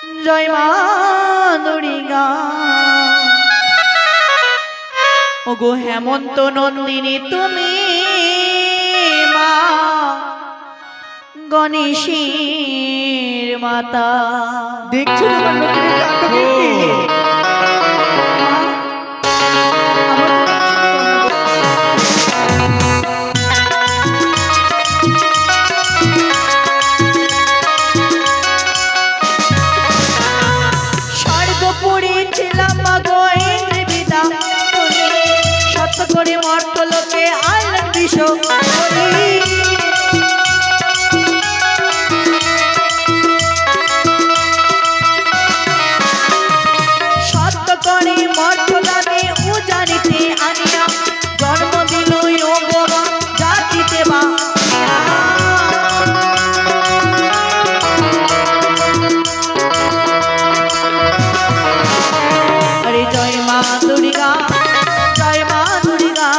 জয় মা দুর্গা। ওগো হেমন্ত নন্দিনী তুমি মা গণেশের মাতা। দেখছো তোমার নতুনের কাণ্ড কীর্তি? করে মর্তলোকে আইলেন বিষ সত্য করে মর্তদানে উজানিতে আনিয়া জন্ম দিল জাতিতে বা। আরে জয় মা দুর্গা, জয় মা দুর্গা,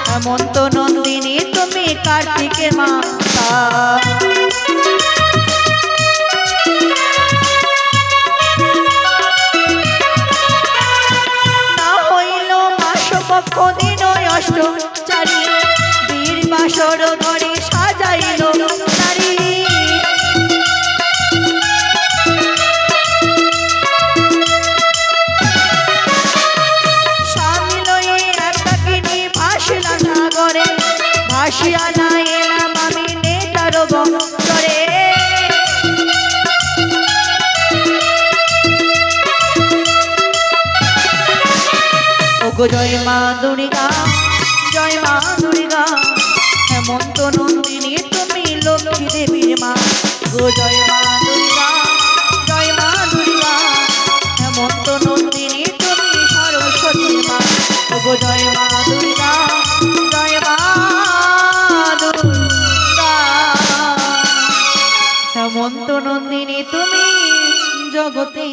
হেমন্ত নন্দিনী তুমি কার্তিকের মাতা। না হইল মাস পক্ষ দিন অষ্টচারী, বীর বাসর ঘরে সাজাইল নারী। ভাসিয়ানা এলাম আমি নেতার বংশরে। ওগো জয় মা দুর্গা, জয় মা দুর্গা, হেমন্ত নন্দিনী তুমি লক্ষ্মী দেবীর মা। গো জয় মা দুর্গা, জয় মা দুর্গা, হেমন্ত নন্দিনী তুমি সরস্বতীর মা। ওগো জয় মা দুর্গা, জয় মা দুর্গা, হেমন্ত নন্দিনী তুমি জগতে